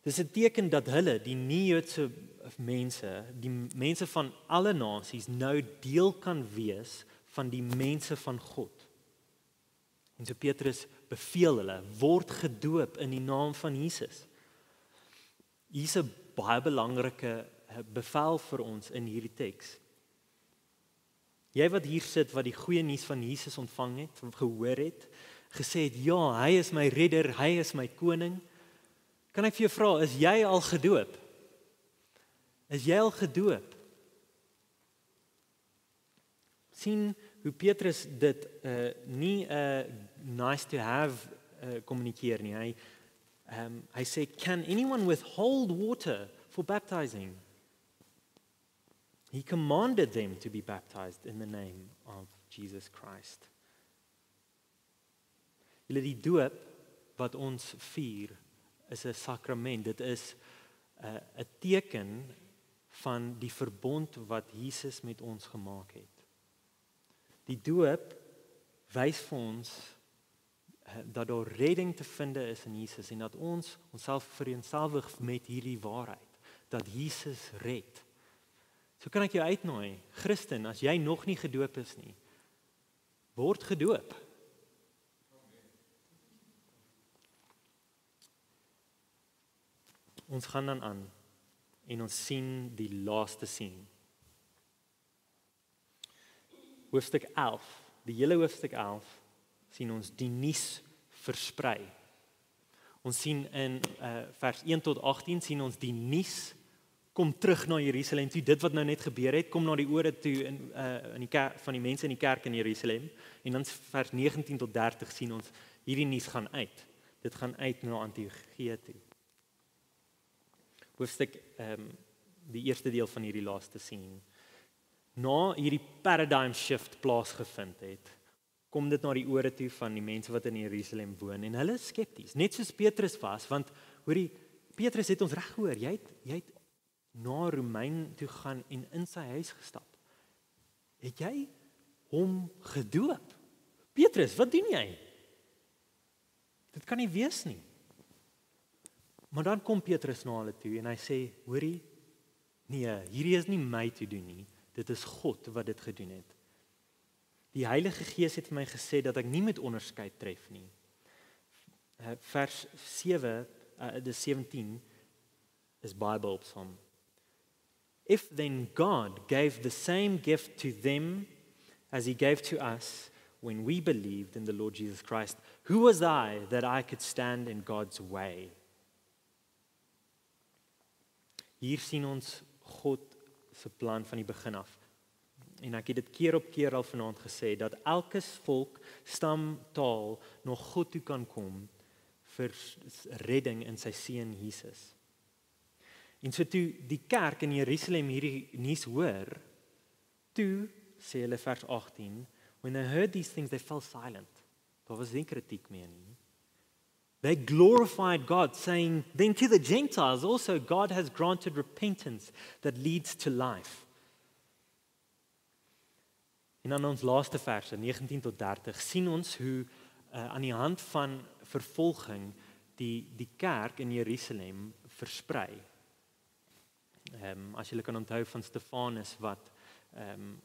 Dit is 'n teken dat hulle, die nie-Joodse mense, die mense van alle nasies, nou deel kan wees van die mense van God. En so Petrus beveel hulle, word gedoop in die naam van Jesus. Hier's 'n baie belangrike bevel vir ons in hierdie teks. Jy wat hier sit, wat die goeie nuus van Jesus ontvang het, gehoor het, gesê het, ja, hy is my redder, hy is my koning. Kan ek vir jou vra, is jy al gedoop? Is jy al gedoop? Sien hoe Petrus dit nie nice to have kommunikeer nie. Hy sê, can anyone withhold water for baptizing? He commanded them to be baptized in the name of Jesus Christ. Julle, die doop wat ons vier is 'n sakrament. Dit is 'n teken van die verbond wat Jesus met ons gemaak het. Die doop wys vir ons dat daar redding te vind is in Jesus en dat ons onsself vereenselwig met hierdie waarheid, dat Jesus red. So kan ek jou uitnooi, Christen, as jy nog nie gedoop is nie, word gedoop. Ons gaan dan aan en ons sien die laaste sien. Hoofstuk 11, die hele hoofstuk 11, sien ons die nuus versprei. Ons sien in vers 1 tot 18, sien ons die nuus kom terug na Jerusalem toe. Dit wat nou net gebeur het, kom na die ore toe in die kerk, van die mense in die kerk in Jerusalem. En dan vers 19 tot 30 sien ons, hierdie nuus gaan uit. Dit gaan uit na Antiochië toe. Hoofstuk, die eerste deel van hierdie laaste sien. Na hierdie paradigm shift plaasgevind het, kom dit na die ore toe van die mense wat in Jerusalem woon en hulle is skepties, net soos Petrus was, want hoorie, Petrus het ons reg gehoor, jy het na Romein toe gaan en in sy huis gestap. Het jy hom gedoop? Petrus, wat doen jy? Dit kan nie wees nie. Maar dan kom Petrus na hulle toe en hy sê, hoorie, nee, hierdie is nie my te doen nie, dit is God wat dit gedoen het. Die Heilige Gees het vir my gesê dat ek nie met onderskeid tref nie. Vers 7, die 17 is baie behulpsaam. If then God gave the same gift to them as he gave to us when we believed in the Lord Jesus Christ, who was I that I could stand in God's way? Hier sien ons God se plan van die begin af. En ek het dit keer op keer al vanaand gesê, dat elke volk, stam, taal, na God toe kan kom vir redding in sy seun Jesus. En so toe die kerk in Jerusalem hierdie nuus hoor, toe, sê hulle vers 18, when they heard these things, they fell silent. Daar was nie kritiek meer nie. They glorified God, saying, then to the Gentiles also God has granted repentance that leads to life. En dan ons laaste verse, 19 tot 30, sien ons hoe aan die hand van vervolging die kerk in Jerusalem versprei. As julle kan onthou van Stefanus wat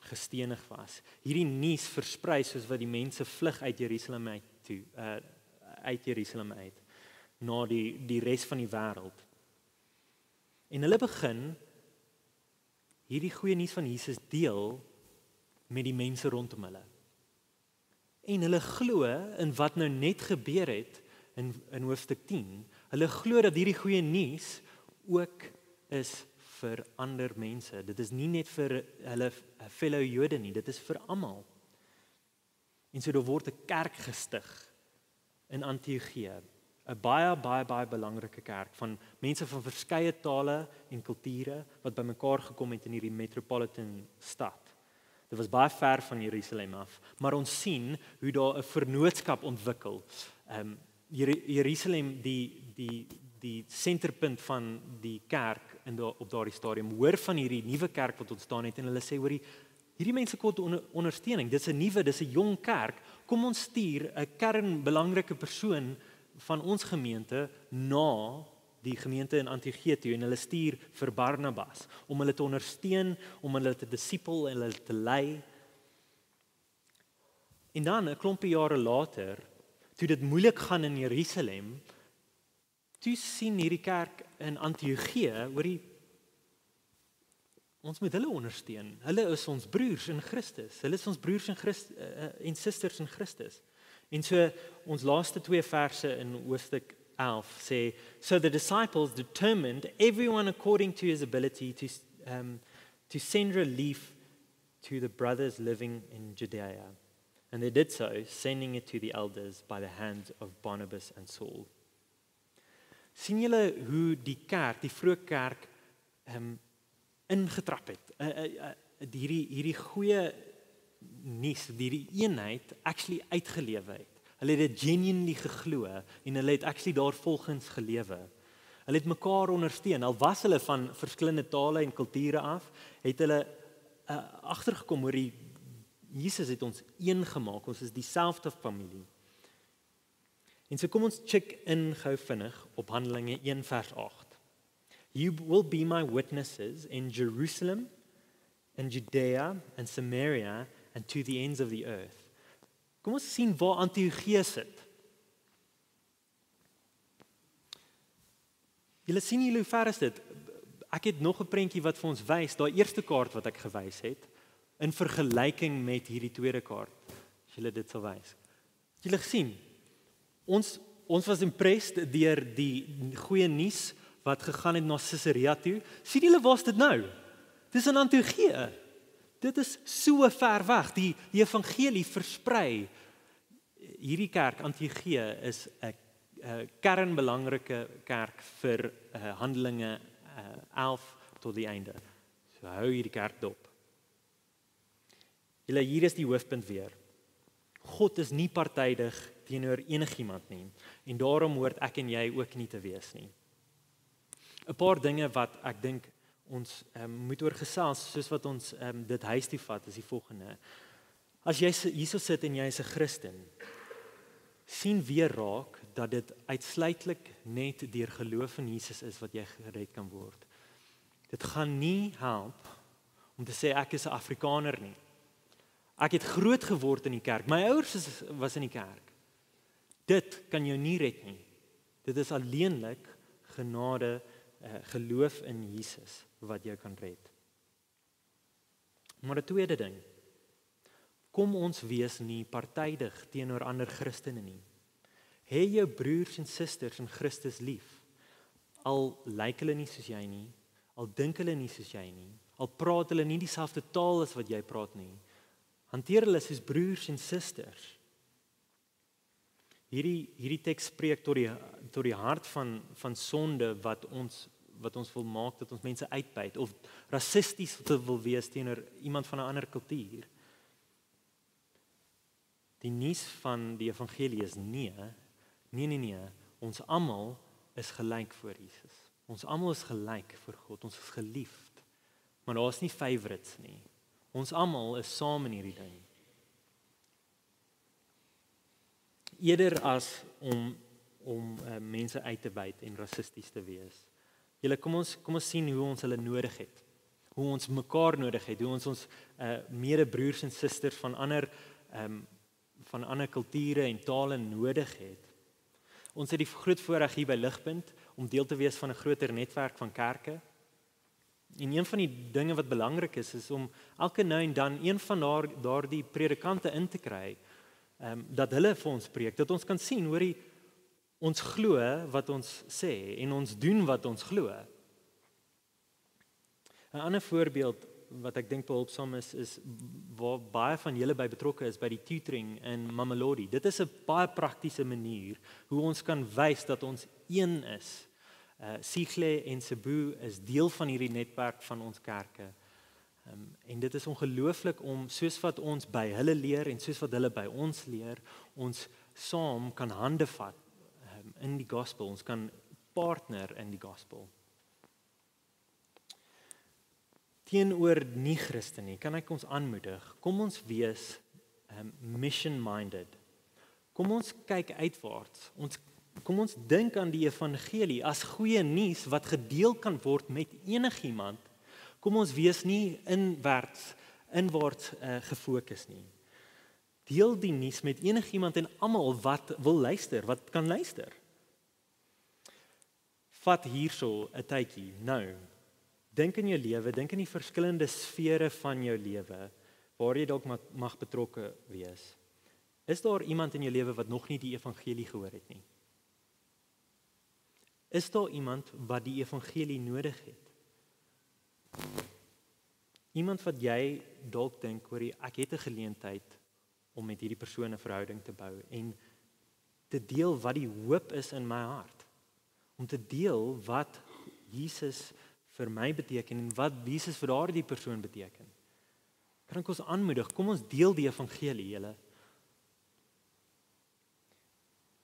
gestenig was. Hierdie nuus versprei soos wat die mense vlug uit Jerusalem uit toe, uit Jerusalem uit, na die res van die wêreld. En hulle begin hierdie goeie nuus van Jesus deel met die mense rondom hulle. En hulle glo in wat nou net gebeur het in hoofstuk 10. Hulle glo dat hierdie goeie nuus ook is vir ander mense. Dit is nie net vir hulle fellow Jode nie, dit is vir almal. En so daar word 'n kerk gestig in Antiochië, 'n baie belangrike kerk van mense van verskeie tale en kulture wat bymekaar gekom het in hierdie metropolitan stad. Dit was baie ver van Jerusalem af, maar ons sien hoe daar 'n vennootskap ontwikkel. Jerusalem, die senterpunt van die kerk op daardie stadium, hoor van hierdie nuwe kerk wat ontstaan het en hulle sê, hoorie, Hierdie mense kort ondersteuning. Dis 'n nuwe, dis 'n jong kerk. Kom ons stuur 'n kernbelangrike persoon van ons gemeente na die gemeente in Antiochië toe en hulle stuur vir Barnabas om hulle te ondersteun, om hulle te disipel en hulle te lei. En dan 'n klompie jare later, toe dit moeilik gaan in Jerusalem, toe sien hierdie kerk in Antiochië, ons moet hulle ondersteun. Hulle is ons broers in Christus. Hulle is ons broers en susters in Christus. En so ons laaste 2 verse in hoofstuk 11 sê, so the disciples determined, everyone according to his ability, to send relief to the brothers living in Judea. And they did so, sending it to the elders by the hands of Barnabas and Saul. Sien julle hoe die kerk, die vroeë kerk, ingetrap het? Hierdie goeie nuus, hierdie eenheid actually uitgelewe het. Hulle het dit genuinely geglo en hulle het actually daarvolgens gelewe. Hulle het mekaar ondersteun. Al was hulle van verskillende tale en kulture af, het hulle agtergekom oor Jesus het ons een gemaak. Ons is dieselfde familie. En so kom ons check in gou vinnig op Handelinge 1 vers 8. You will be my witnesses in Jerusalem and Judea and Samaria and to the ends of the earth. Kom ons sien waar Antiochië sit. Julle sien hoe ver is dit? Ek het nog 'n prentjie wat vir ons wys, daai eerste kaart wat ek gewys het, in vergelyking met hierdie tweede kaart. As julle dit sal wys. Julle gesien, ons was impressed deur die goeie nuus wat gegaan het na Caesarea toe. Sien julle waar's dit nou? Dis in Antiochië. Dit is so ver weg. Die evangelie versprei. Hierdie kerk, Antiochië, is 'n kernbelangrike kerk vir Handelinge 11 tot die einde. So hou hierdie kerk dop. Julle, hier is die hoofpunt weer. God is nie partydig teenoor enigiemand nie. En daarom hoort ek en jy ook nie te wees nie. 'n Paar dinge wat ek dink ons moet oor gesels, soos wat ons dit huis toe vat, is die volgende. As jy hierso sit en jy is 'n Christen, sien weer raak dat dit uitsluitlik net deur geloof in Jesus is wat jy gered kan word. Dit gaan nie help om te sê ek is 'n Afrikaner nie. Ek het groot geword in die kerk. My ouers was in die kerk. Dit kan jou nie red nie. Dit is alleenlik genade, geloof in Jesus wat jou kan red. Maar 'n tweede ding. Kom ons wees nie partydig teenoor ander Christene nie. Hê jou broers en susters in Christus lief. Al lyk hulle nie soos jy nie, al dink hulle nie soos jy nie, al praat hulle nie dieselfde taal as wat jy praat nie. Hanteer hulle soos broers en susters. Hierdie teks spreek tot die hart van sonde wat ons wil maak dat ons mense uitbuit of rassisties wil wees teenoor iemand van 'n ander kultuur. Die nuus van die evangelie is nee, ons almal is gelyk voor Jesus. Ons almal is gelyk voor God, ons is geliefd. Maar daar is nie favorites nie. Ons almal is saam in hierdie ding. Eerder as om mense uit te buit en rassisties te wees. Julle, kom ons sien hoe ons hulle nodig het. Hoe ons mekaar nodig het, hoe ons medebroers en susters van ander kulture en tale nodig het. Ons het die groot voorreg hier by Ligpunt om deel te wees van 'n groter netwerk van kerke. En een van die dinge wat belangrik is om elke nou en dan een van daardie predikante in te kry, dat hulle vir ons preek, dat ons kan sien, hoorie, ons glo wat ons sê en ons doen wat ons glo. 'n Ander voorbeeld wat ek dink behulpsaam is waar baie van julle by betrokke is by die tutoring in Mamelodi. Dit is 'n baie praktiese manier hoe ons kan wys dat ons een is. Sigle en Cebu is deel van hierdie netwerk van ons kerke. En dit is ongelooflik om, soos wat ons by hulle leer en soos wat hulle by ons leer, ons saam kan hande vat in die gospel. Ons kan partner in die gospel. teenoor nie-Christen nie, kan ek ons aanmoedig, kom ons wees mission-minded. Kom ons kyk uitwaarts. Kom ons dink aan die evangelie as goeie nuus wat gedeel kan word met enigiemand. Kom ons wees nie inwaarts gefokus nie. Deel die nuus met enigiemand en almal wat wil luister, wat kan luister. Vat hierso 'n tydjie, nou. Dink in jou lewe, dink in die verskillende sfere van jou lewe waar jy dalk mag betrokke wees. Is daar iemand in jou lewe wat nog nie die evangelie gehoor het nie? Is daar iemand wat die evangelie nodig het? Iemand wat jy dalk dink, hoor jy, ek het 'n geleentheid om met hierdie persoon 'n verhouding te bou en te deel wat die hoop is in my hart. Om te deel wat Jesus vir my beteken en wat Jesus vir daardie persoon beteken. Kan ek ons aanmoedig, kom ons deel die evangelie, julle.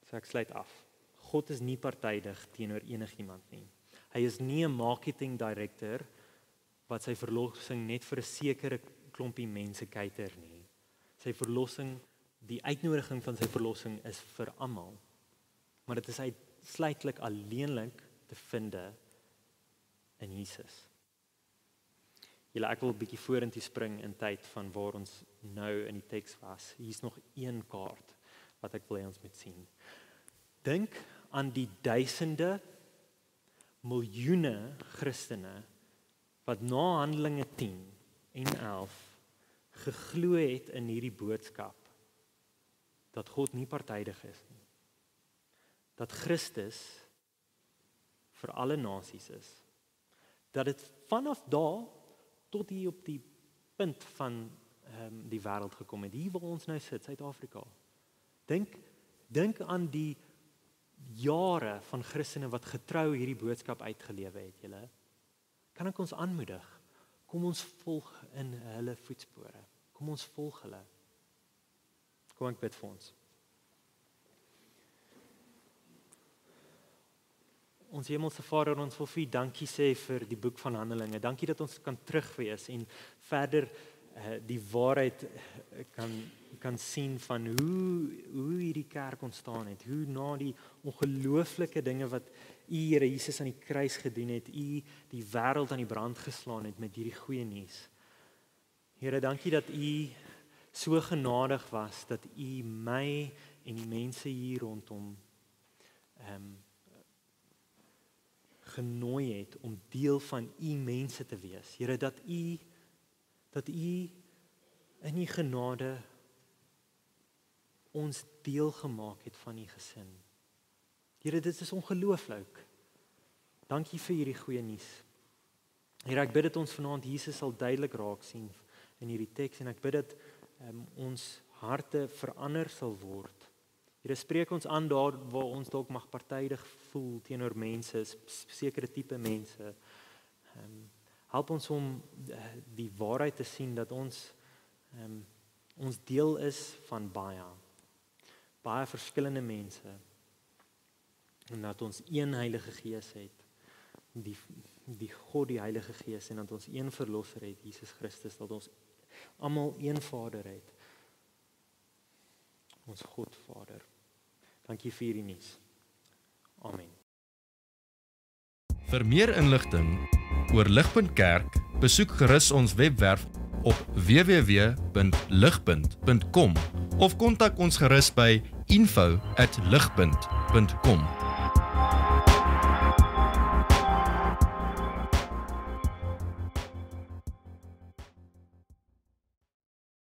So ek sluit af. God is nie partydig teenoor enigiemand nie. Hy is nie 'n marketing director wat sy verlossing net vir 'n sekere klompie mense cater nie. Sy verlossing, die uitnodiging van sy verlossing is vir almal. Maar dit is uitsluitlik alleenlik te vind in Jesus. Julle, ek wil 'n bietjie vorentoe spring in tyd van waar ons nou in die teks was. Hier's nog een kaart wat ek wil hê ons moet sien. Dink aan die duisende, miljoene Christene wat na Handelinge 10 en 11 geglo het in hierdie boodskap dat God nie partydig is nie. Dat Christus vir alle nasies is. Dat dit vanaf daar tot hier op die punt van die wêreld gekom het, hier waar ons nou sit, Suid-Afrika. Dink aan die jare van Christene wat getrou hierdie boodskap uitgelewe het, julle. Kan ek ons aanmoedig? Kom ons volg in hulle voetspore. Kom ons volg hulle. Kom ek bid vir ons. Ons hemelse Vader, ons wil vir U dankie sê vir die boek van Handelinge. Dankie dat ons kan terugwees en verder die waarheid kan sien van hoe hierdie kerk ontstaan het, hoe na die ongelooflike dinge wat U, Here Jesus, aan die kruis gedoen het, U die wêreld aan die brand geslaan het met hierdie goeie nuus. Here, dankie dat U so genadig was, dat U my en die mense hier rondom genooi het om deel van U mense te wees. Here, dat U in U genade ons deel gemaak het van U gesin. Here, dit is ongelooflik. Dankie vir hierdie goeie nuus. Here, ek bid dat ons vanaand Jesus sal duidelik raak sien in hierdie teks en ek bid dat ons harte verander sal word. Here, spreek ons aan daar waar ons dalk mag partydig voel teenoor mense, sekere tipe mense. Help ons om die waarheid te sien dat ons deel is van baie verskillende mense en dat ons een Heilige Gees het, die God, die Heilige Gees, en dat ons een verlosser het, Jesus Christus, dat ons almal een Vader het, ons God Vader. Dankie vir hierdie nuus. Amen. Vir meer inligting oor Ligpunt Kerk, besoek gerus ons webwerf op www.ligpunt.com of kontak ons gerus by info@ligpunt.com.